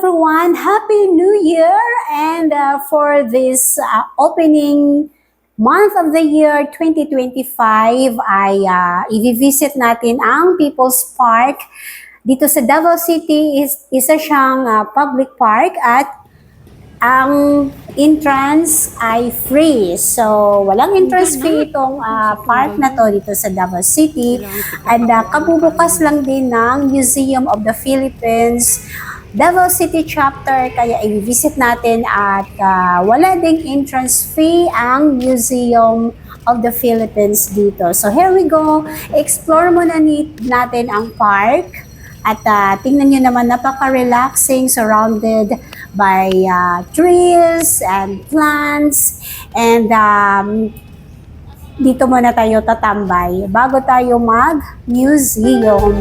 everyone! Happy New Year! And for this opening month of the year 2025 ay i-visit natin ang People's Park. Dito sa Davao City isa siyang public park at ang entrance ay free. So, walang entrance fee itong park na to dito sa Davao City. And kabubukas lang din ng Museum of the Philippines Davao City chapter, kaya i-visit natin at wala ding entrance fee ang Museum of the Philippines dito. So here we go, explore muna natin ang park at tingnan nyo naman, napaka-relaxing, surrounded by trees and plants, and dito muna tayo tatambay bago tayo mag-museum.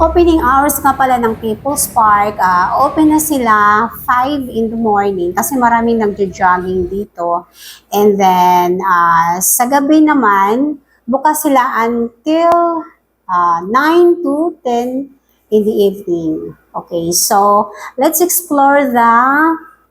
Opening hours nga pala ng People's Park, open na sila 5 in the morning kasi maraming nagjo-jogging dito. And then, sa gabi naman, bukas sila until 9 to 10 in the evening. Okay, so let's explore the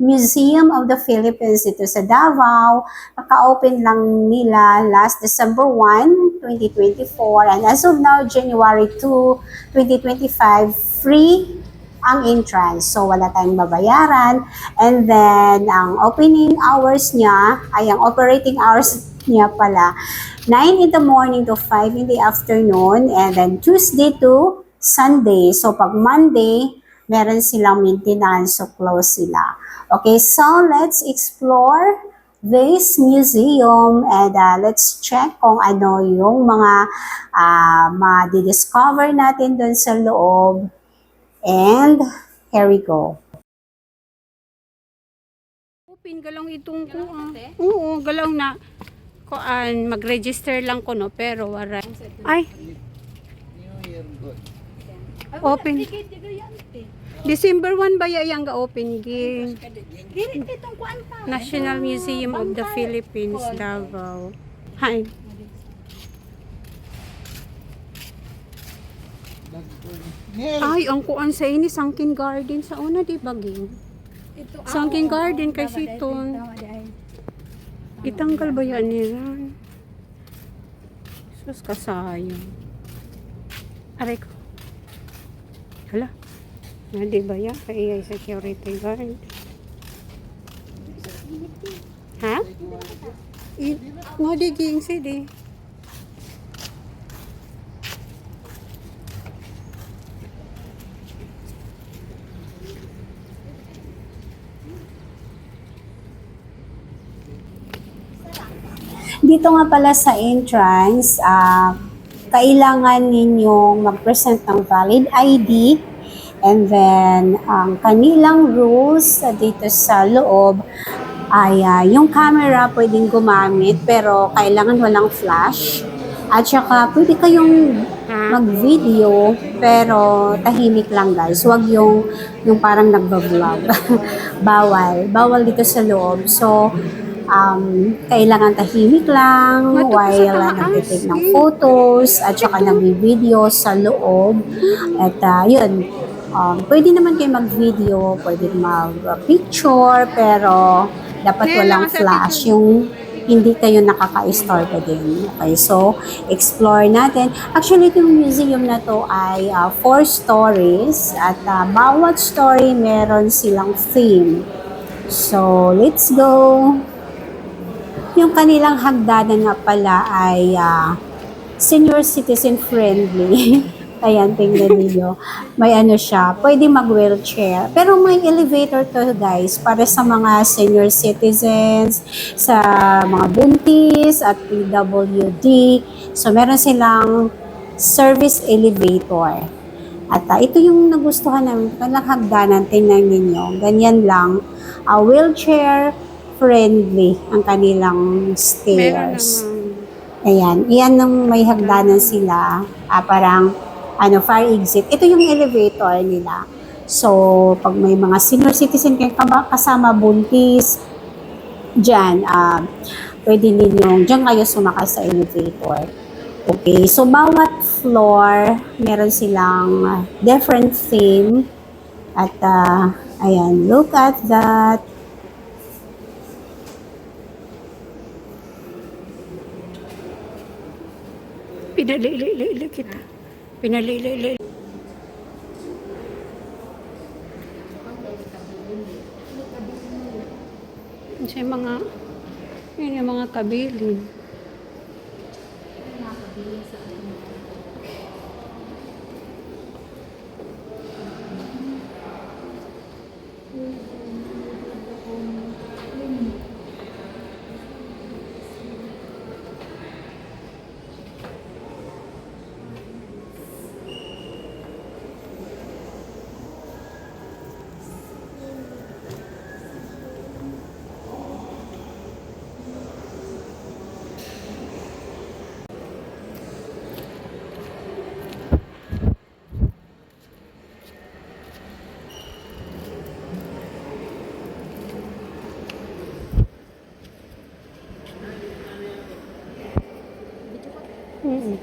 Museum of the Philippines dito sa Davao. Naka-open lang nila last December 1, 2024, and as of now, January 2, 2025, free ang entrance. So, wala tayong babayaran. And then, ang opening hours niya, ay ang operating hours niya pala, 9 in the morning to 5 in the afternoon, and then Tuesday to Sunday. So, pag Monday, meron silang maintenance, so close sila. Okay, so let's explore this museum and let's check kung ano yung mga ma-discover natin dun sa loob. And here we go. Open galong itong ko. Oo, galong na kuan mag-register lang ko no, pero wala. Ay. Open. December 1 ba yung ga-open gin? National Museum of the Philippines, Davao. Hi. Ay, ang kuan sa ini Sunken Garden sa una di ba gin? Sunken Garden kay siton. Itanggal ba yan nila? Sus kasayang. Aray ko. Hala. Hindi ba yan? Kaya security guard. Ha? Nga di ging CD. Dito nga pala sa entrance, kailangan ninyong mag-present ng valid ID. And then, ang kanilang rules dito sa loob ay yung camera pwedeng gumamit pero kailangan walang flash. At saka pwede kayong mag-video pero tahimik lang guys. Huwag yung parang nagbablog. Bawal dito sa loob. So, kailangan tahimik lang while nag-take ng photos at saka nag-video sa loob. At yun. Pwede naman kayo mag-video, pwede mag-picture, pero dapat walang flash, yung hindi kayo nakaka-istorbo din. Okay, so explore natin. Actually, itong museum na to ay 4 stories at bawat story meron silang theme. So, let's go! Yung kanilang hagdanan nga pala ay senior citizen friendly. Ayan, tingnan niyo. May ano siya, pwede mag-wheelchair. Pero may elevator to guys, para sa mga senior citizens, sa mga buntis at PWD. So meron silang service elevator. At ito yung nagustuhan namin, kanilang hagdanan, tingnan ninyo. Ganyan lang, wheelchair friendly ang kanilang Meron stairs. namang Ayan, iyan nung may hagdanan sila, parang fire exit. Ito yung elevator nila. So, pag may mga senior citizen kayo kasama buntis, dyan, pwede ninyong, dyan kayo sumakay sa elevator. Okay, so bawat floor, meron silang different theme. At, ayan, look at that. pinalili kita. Pinalili. Kasi mga, yun yung mga kabilin. Mm-mm.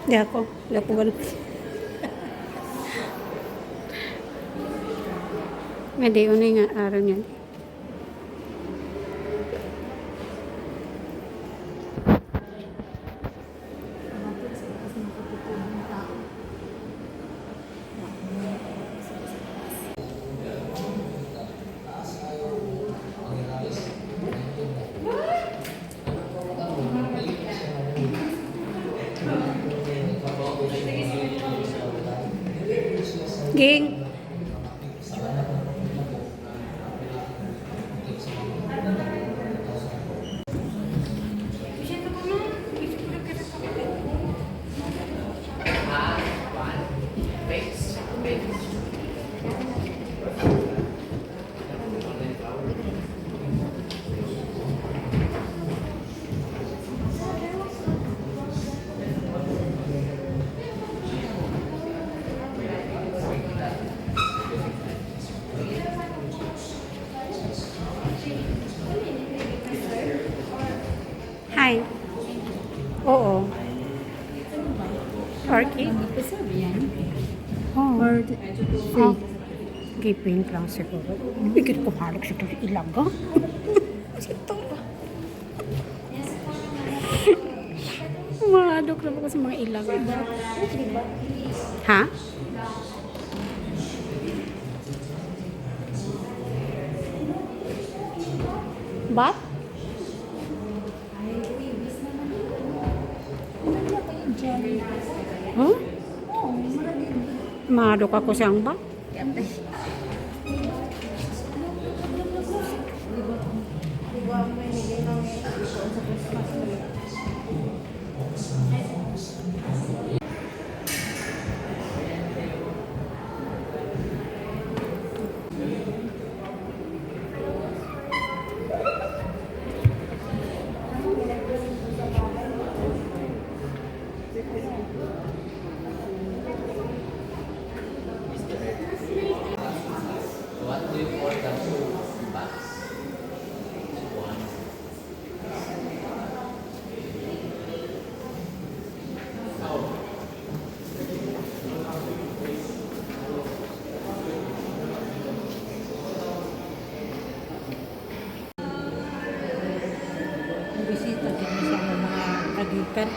Di ako ganun. Hindi, unay nga araw niyan. Ging. Hi. Oo. Orchid? Oh. Or Oh. Gipin lang siguro. Bigit ko halok siya ito ilaga. Ito. Mahadok na ako sa mga ilaga. Ha? Bat? Huh? Mahadok ako siyang bat? Kan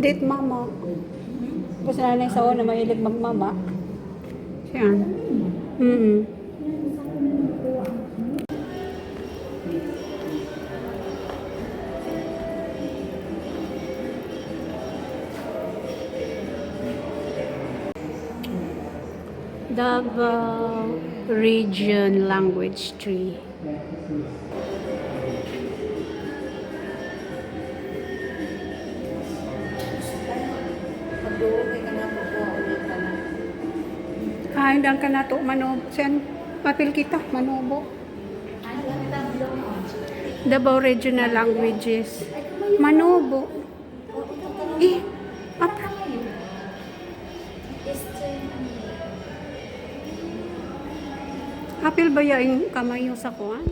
date mama. Kasi nanay sa una mahilig magmama. Siyan. Davao Region Language Tree. Hindang ka na to manobo. Sen, papil kita, manobo. Davao Regional Languages. Manobo. Apa? Apil ba yung kamay yung sa kuwan?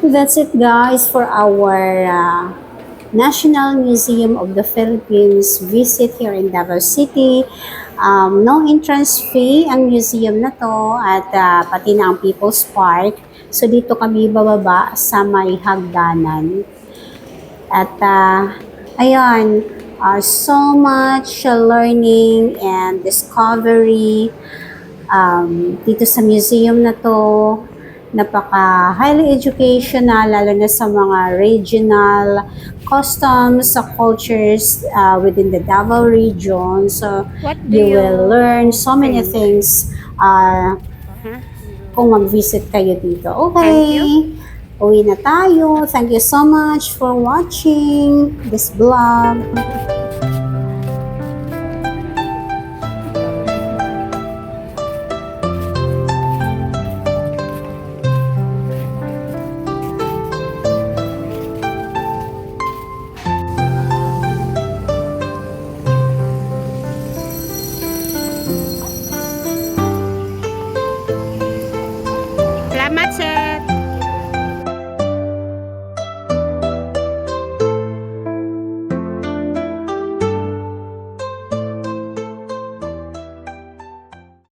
That's it, guys, for our National Museum of the Philippines visit here in Davao City. No entrance fee ang museum na to at pati na ang People's Park. So dito kami bababa sa may hagdanan. At ayan, so much learning and discovery dito sa museum na to. Napaka highly educational, lalo na sa mga regional customs, cultures within the Davao region. So What do you you will learn so many think? things kung mag-visit kayo dito. Thank Okay, uwi na tayo. Thank you so much for watching this vlog. Salamat, sir.